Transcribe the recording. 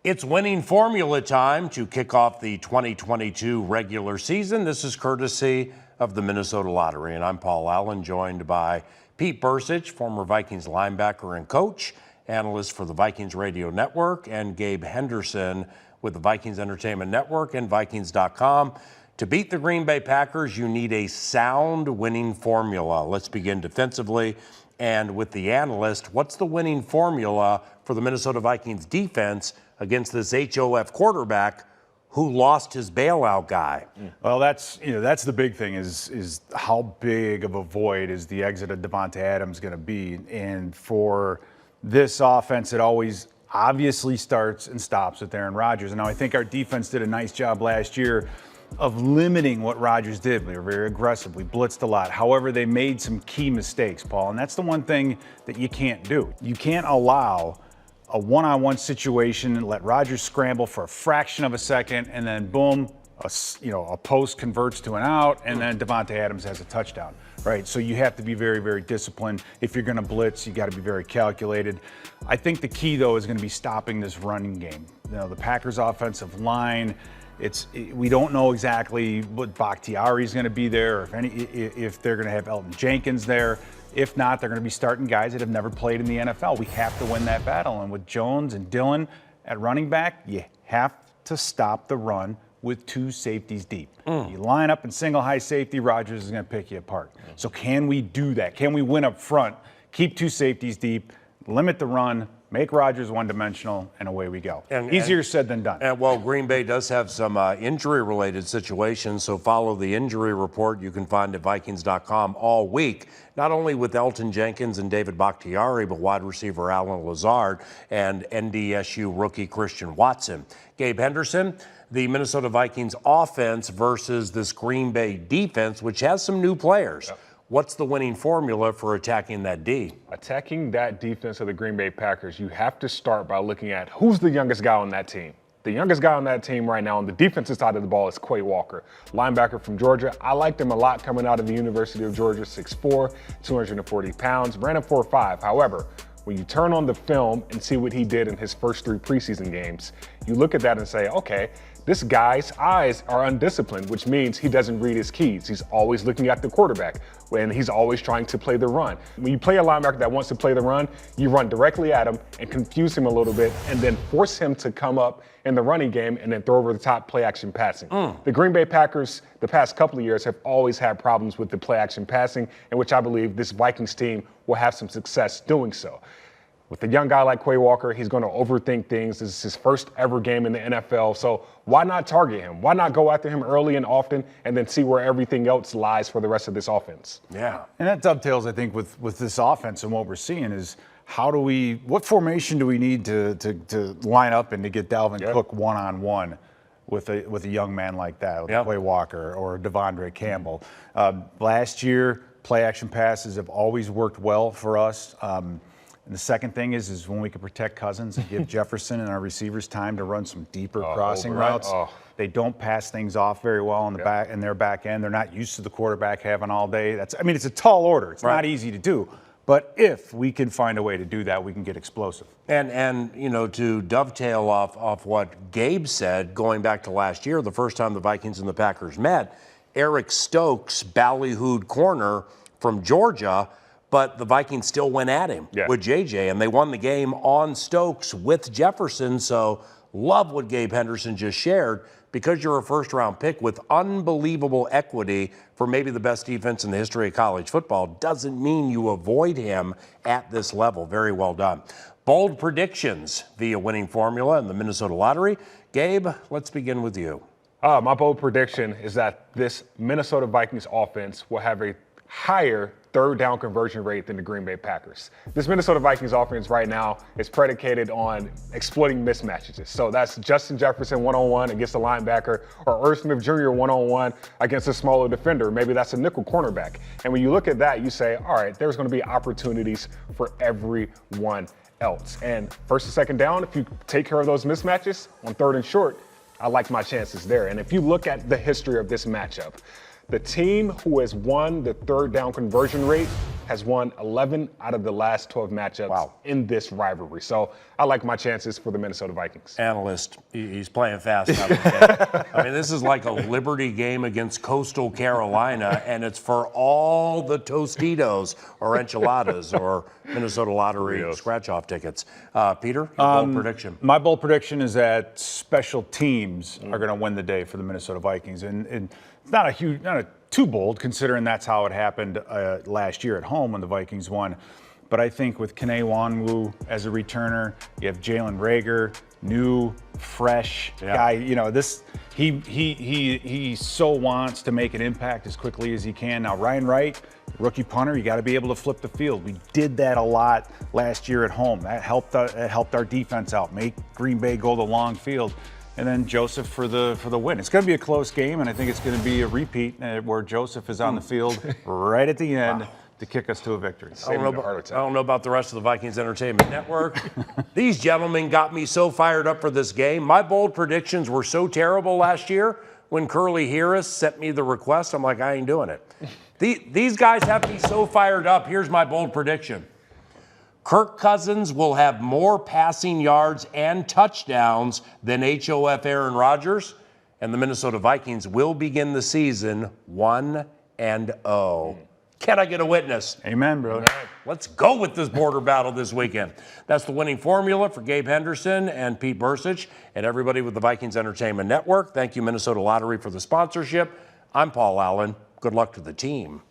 It's winning formula time to kick off the 2022 regular season. This is courtesy of the Minnesota Lottery, and I'm Paul Allen, joined by Pete Bercich, former Vikings linebacker and coach, analyst for the Vikings Radio Network, and Gabe Henderson with the Vikings Entertainment Network and Vikings.com. To beat the Green Bay Packers, you need a sound winning formula. Let's begin defensively. And with the analyst, what's the winning formula for the Minnesota Vikings defense against this HOF quarterback who lost his bailout guy? Well, that's the big thing is how big of a void is the exit of Davante Adams going to be? And for this offense, it always obviously starts and stops with Aaron Rodgers. And now I think our defense did a nice job last year of limiting what Rodgers did. We were very aggressive. We blitzed a lot. However, they made some key mistakes, Paul, and that's the one thing that you can't do. You can't allow a one-on-one situation and let Rodgers scramble for a fraction of a second, and then boom, a post converts to an out, and then Davante Adams has a touchdown, right? So you have to be very, very disciplined. If you're going to blitz, you got to be very calculated. I think the key, though, is going to be stopping this running game. The Packers' offensive line, we don't know exactly what Bakhtiari is going to be there, or if they're going to have Elton Jenkins there. If not, they're going to be starting guys that have never played in the NFL. We have to win that battle. And with Jones and Dillon at running back, you have to stop the run with two safeties deep. You line up in single high safety, Rodgers is going to pick you apart. So can we do that? Can we win up front, keep two safeties deep, limit the run, make Rodgers one-dimensional, and away we go? Easier said than done. And well, Green Bay does have some injury-related situations, so follow the injury report you can find at Vikings.com all week, not only with Elton Jenkins and David Bakhtiari, but wide receiver Allen Lazard and NDSU rookie Christian Watson. Gabe Henderson, the Minnesota Vikings offense versus this Green Bay defense, which has some new players. Yep. What's the winning formula for attacking that D? Attacking that defense of the Green Bay Packers, you have to start by looking at who's the youngest guy on that team. The youngest guy on that team right now on the defensive side of the ball is Quay Walker, linebacker from Georgia. I liked him a lot coming out of the University of Georgia, 6'4", 240 pounds, ran a 4.5. However, when you turn on the film and see what he did in his first 3 preseason games, you look at that and say, okay, this guy's eyes are undisciplined, which means he doesn't read his keys. He's always looking at the quarterback, and he's always trying to play the run. When you play a linebacker that wants to play the run, you run directly at him and confuse him a little bit, and then force him to come up in the running game and then throw over the top play action passing. The Green Bay Packers, the past couple of years, have always had problems with the play action passing, in which I believe this Vikings team will have some success doing so. With a young guy like Quay Walker, he's going to overthink things. This is his first ever game in the NFL, so why not target him? Why not go after him early and often and then see where everything else lies for the rest of this offense? Yeah, and that dovetails, I think, with this offense and what we're seeing is what formation do we need to line up and to get Dalvin Cook one-on-one with a young man like that, with Quay Walker or Devondre Campbell? Last year, play action passes have always worked well for us. And the second thing is when we can protect Cousins and give Jefferson and our receivers time to run some deeper crossing routes. They don't pass things off very well in their back end. They're not used to the quarterback having all day. It's a tall order. It's not easy to do. But if we can find a way to do that, we can get explosive. And to dovetail off what Gabe said, going back to last year, the first time the Vikings and the Packers met, Eric Stokes ballyhooed corner from Georgia, but the Vikings still went at him with JJ, and they won the game on Stokes with Jefferson. So love what Gabe Henderson just shared. Because you're a first-round pick with unbelievable equity for maybe the best defense in the history of college football doesn't mean you avoid him at this level. Very well done. Bold predictions via winning formula in the Minnesota Lottery. Gabe, let's begin with you. My bold prediction is that this Minnesota Vikings offense will have a higher third down conversion rate than the Green Bay Packers. This Minnesota Vikings offense right now is predicated on exploiting mismatches. So that's Justin Jefferson one-on-one against a linebacker, or Irv Smith Jr. one-on-one against a smaller defender. Maybe that's a nickel cornerback. And when you look at that, you say, all right, there's going to be opportunities for everyone else. And first and second down, if you take care of those mismatches on third and short, I like my chances there. And if you look at the history of this matchup, the team who has won the third down conversion rate has won 11 out of the last 12 matchups in this rivalry. So I like my chances for the Minnesota Vikings. Analyst, he's playing fast. I mean, this is like a Liberty game against Coastal Carolina, and it's for all the Tostitos or enchiladas or Minnesota Lottery scratch-off tickets. Peter, your bold prediction. My bold prediction is that special teams are going to win the day for the Minnesota Vikings, and it's not too bold considering that's how it happened last year at home when the Vikings won. But I think with Kene Nwanwu as a returner, you have Jalen Reagor, new, fresh guy. You know, he so wants to make an impact as quickly as he can. Now Ryan Wright, rookie punter, you got to be able to flip the field. We did that a lot last year at home. That helped our defense out, make Green Bay go the long field. And then Joseph for the win. It's going to be a close game, and I think it's going to be a repeat where Joseph is on the field right at the end to kick us to a victory. I don't know about the rest of the Vikings Entertainment Network. These gentlemen got me so fired up for this game. My bold predictions were so terrible last year. When Curly Harris sent me the request, I'm like, I ain't doing it. These guys have me so fired up. Here's my bold prediction. Kirk Cousins will have more passing yards and touchdowns than HOF Aaron Rodgers, and the Minnesota Vikings will begin the season 1-0. Can I get a witness? Amen, brother. Let's go with this border battle this weekend. That's the winning formula for Gabe Henderson and Pete Bercich and everybody with the Vikings Entertainment Network. Thank you, Minnesota Lottery, for the sponsorship. I'm Paul Allen. Good luck to the team.